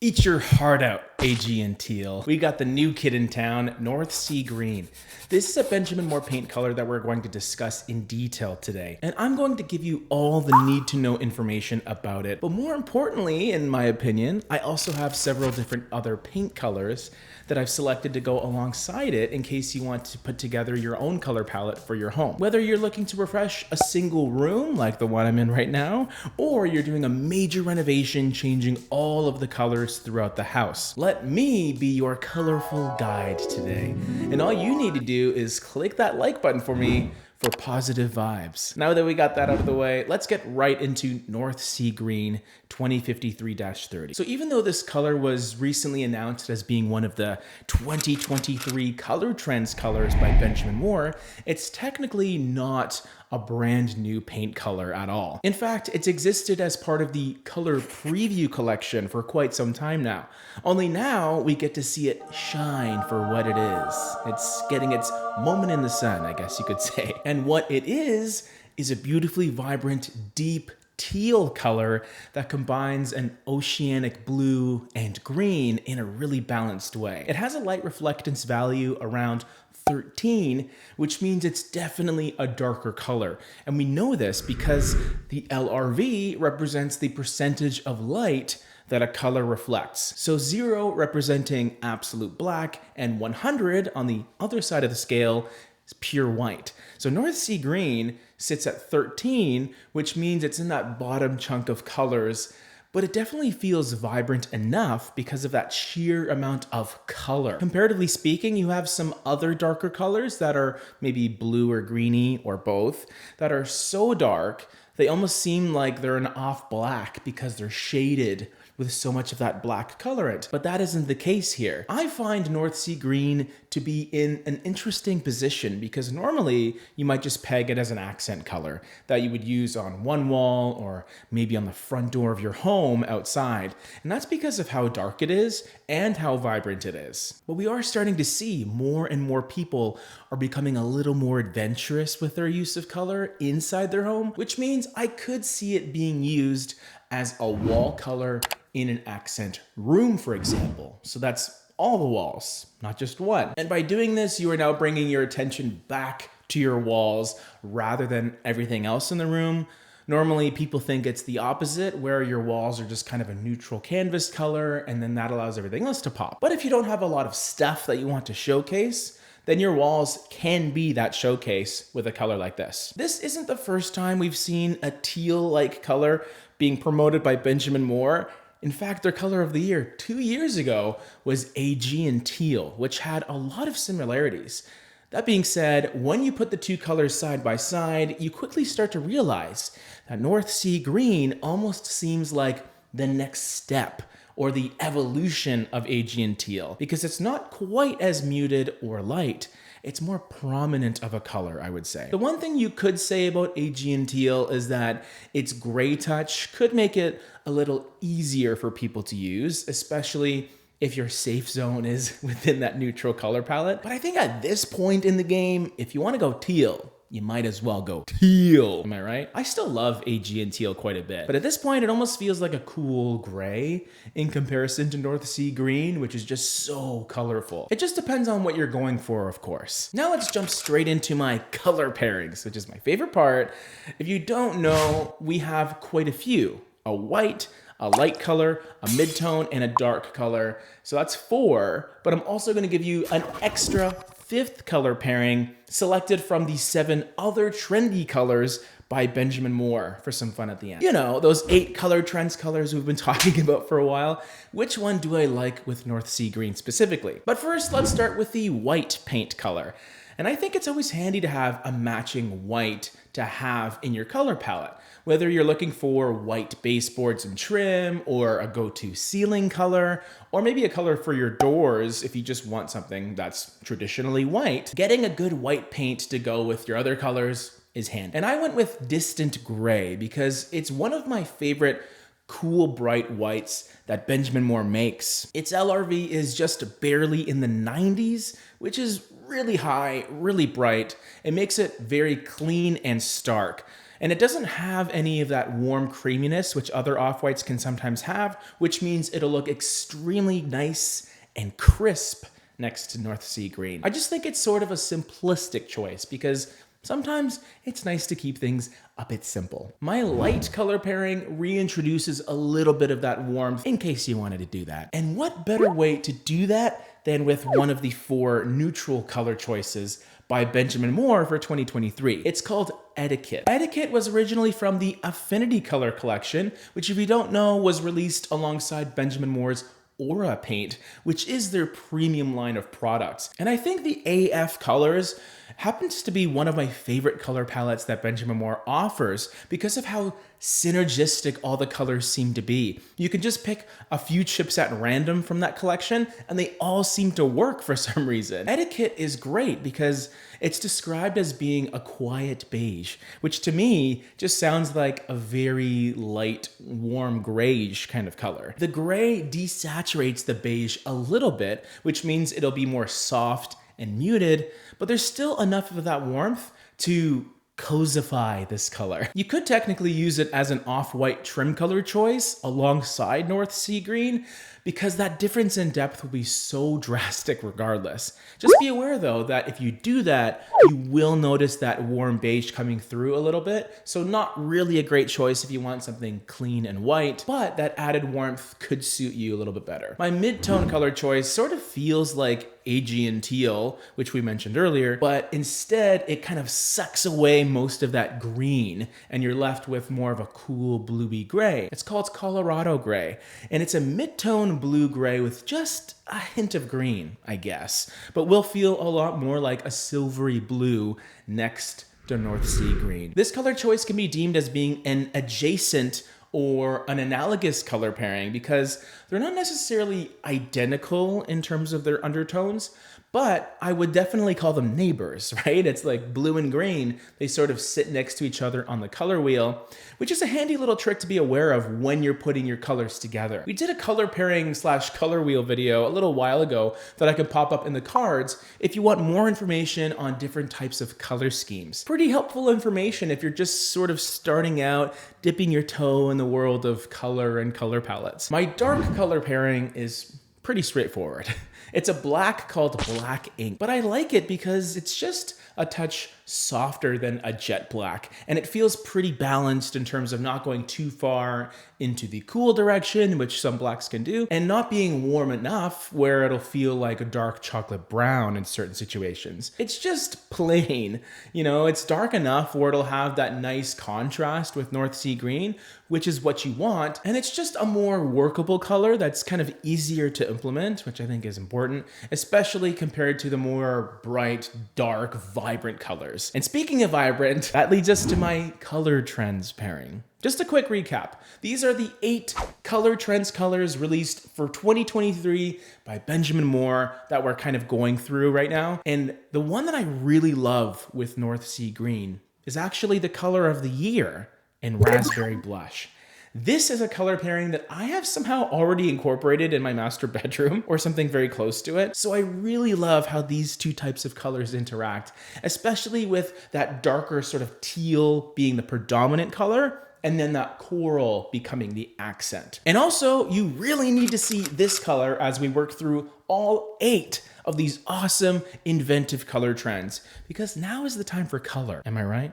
Eat your heart out, AG and Teal. We got the new kid in town, North Sea Green. This is a Benjamin Moore paint color that we're going to discuss in detail today. And I'm going to give you all the need-to-know information about it. But more importantly, in my opinion, I also have several different other paint colors that I've selected to go alongside it in case you want to put together your own color palette for your home. Whether you're looking to refresh a single room like the one I'm in right now, or you're doing a major renovation changing all of the colors throughout the house. Let me be your colorful guide today. And all you need to do is click that like button for me for positive vibes. Now that we got that out of the way, let's get right into North Sea Green 2053-30. So even though this color was recently announced as being one of the 2023 Color Trends colors by Benjamin Moore, it's technically not a brand new paint color at all. In fact, it's existed as part of the color preview collection for quite some time now. Only now we get to see it shine for what it is. It's getting its moment in the sun, I guess you could say. And what it is a beautifully vibrant, deep teal color that combines an oceanic blue and green in a really balanced way. It has a light reflectance value around 13, which means it's definitely a darker color. And we know this because the LRV represents the percentage of light that a color reflects. So 0 representing absolute black and 100 on the other side of the scale is pure white. So North Sea Green sits at 13, which means it's in that bottom chunk of colors, but it definitely feels vibrant enough because of that sheer amount of color. Comparatively speaking, you have some other darker colors that are maybe blue or greeny or both that are so dark, they almost seem like they're an off black because they're shaded with so much of that black colorant. But that isn't the case here. I find North Sea Green to be in an interesting position because normally you might just peg it as an accent color that you would use on one wall or maybe on the front door of your home outside. And that's because of how dark it is and how vibrant it is. But we are starting to see more and more people are becoming a little more adventurous with their use of color inside their home, which means I could see it being used as a wall color in an accent room, for example. So that's all the walls, not just one. And by doing this, you are now bringing your attention back to your walls rather than everything else in the room. Normally, people think it's the opposite, where your walls are just kind of a neutral canvas color, and then that allows everything else to pop. But if you don't have a lot of stuff that you want to showcase, then your walls can be that showcase with a color like this. This isn't the first time we've seen a teal-like color being promoted by Benjamin Moore. In fact, their color of the year 2 years ago was Aegean Teal, which had a lot of similarities. That being said, when you put the two colors side by side, you quickly start to realize that North Sea Green almost seems like the next step or the evolution of Aegean Teal, because it's not quite as muted or light. It's more prominent of a color, I would say. The one thing you could say about Aegean Teal is that its gray touch could make it a little easier for people to use, especially if your safe zone is within that neutral color palette. But I think at this point in the game, if you want to go teal, you might as well go teal. Am I right? I still love Aegean Teal quite a bit, but at this point, it almost feels like a cool gray in comparison to North Sea Green, which is just so colorful. It just depends on what you're going for, of course. Now let's jump straight into my color pairings, which is my favorite part. If you don't know, we have quite a few. A white, a light color, a mid-tone, and a dark color. So that's 4, but I'm also gonna give you an extra 5th color pairing selected from the 7 other trendy colors by Benjamin Moore for some fun at the end. You know, those 8 color trends colors we've been talking about for a while. Which one do I like with North Sea Green specifically? But first, let's start with the white paint color. And I think it's always handy to have a matching white to have in your color palette. Whether you're looking for white baseboards and trim, or a go-to ceiling color, or maybe a color for your doors if you just want something that's traditionally white, getting a good white paint to go with your other colors is handy. And I went with Distant Gray because it's one of my favorite cool bright whites that Benjamin Moore makes. Its LRV is just barely in the 90s, which is really high, really bright. It makes it very clean and stark. And it doesn't have any of that warm creaminess, which other off-whites can sometimes have, which means it'll look extremely nice and crisp next to North Sea Green. I just think it's sort of a simplistic choice because sometimes it's nice to keep things a bit simple. My light color pairing reintroduces a little bit of that warmth in case you wanted to do that. And what better way to do that than with one of the 4 neutral color choices by Benjamin Moore for 2023. It's called Etiquette. Etiquette was originally from the Affinity Color Collection, which if you don't know was released alongside Benjamin Moore's Aura paint, which is their premium line of products. And I think the AF colors happens to be one of my favorite color palettes that Benjamin Moore offers because of how synergistic all the colors seem to be. You can just pick a few chips at random from that collection and they all seem to work for some reason. Etiquette is great because it's described as being a quiet beige, which to me just sounds like a very light, warm grayish kind of color. The gray desaturates the beige a little bit, which means it'll be more soft and muted, but there's still enough of that warmth to cosify this color. You could technically use it as an off-white trim color choice alongside North Sea Green because that difference in depth will be so drastic regardless. Just be aware though that if you do that, you will notice that warm beige coming through a little bit. So not really a great choice if you want something clean and white, but that added warmth could suit you a little bit better. My mid-tone color choice sort of feels like Aegean teal, which we mentioned earlier, but instead it kind of sucks away most of that green and you're left with more of a cool bluey gray. It's called Colorado Gray, and it's a mid-tone blue gray with just a hint of green, I guess, but will feel a lot more like a silvery blue next to North Sea Green. This color choice can be deemed as being an adjacent or an analogous color pairing because they're not necessarily identical in terms of their undertones, but I would definitely call them neighbors, right? It's like blue and green. They sort of sit next to each other on the color wheel, which is a handy little trick to be aware of when you're putting your colors together. We did a color pairing / color wheel video a little while ago that I could pop up in the cards if you want more information on different types of color schemes. Pretty helpful information if you're just sort of starting out, dipping your toe in the world of color and color palettes. My dark color pairing is pretty straightforward. It's a black called Black Ink, but I like it because it's just a touch softer than a jet black, and it feels pretty balanced in terms of not going too far into the cool direction, which some blacks can do, and not being warm enough where it'll feel like a dark chocolate brown in certain situations. It's just plain, you know, it's dark enough where it'll have that nice contrast with North Sea Green, which is what you want, and it's just a more workable color that's kind of easier to implement, which I think is important, especially compared to the more bright, dark, vibrant colors. And speaking of vibrant, that leads us to my color trends pairing. Just a quick recap. These are the 8 color trends colors released for 2023 by Benjamin Moore that we're kind of going through right now. And the one that I really love with North Sea Green is actually the color of the year in Raspberry Blush. This is a color pairing that I have somehow already incorporated in my master bedroom or something very close to it. So I really love how these two types of colors interact, especially with that darker sort of teal being the predominant color and then that coral becoming the accent. And also, you really need to see this color as we work through all 8 of these awesome inventive color trends, because now is the time for color. Am I right?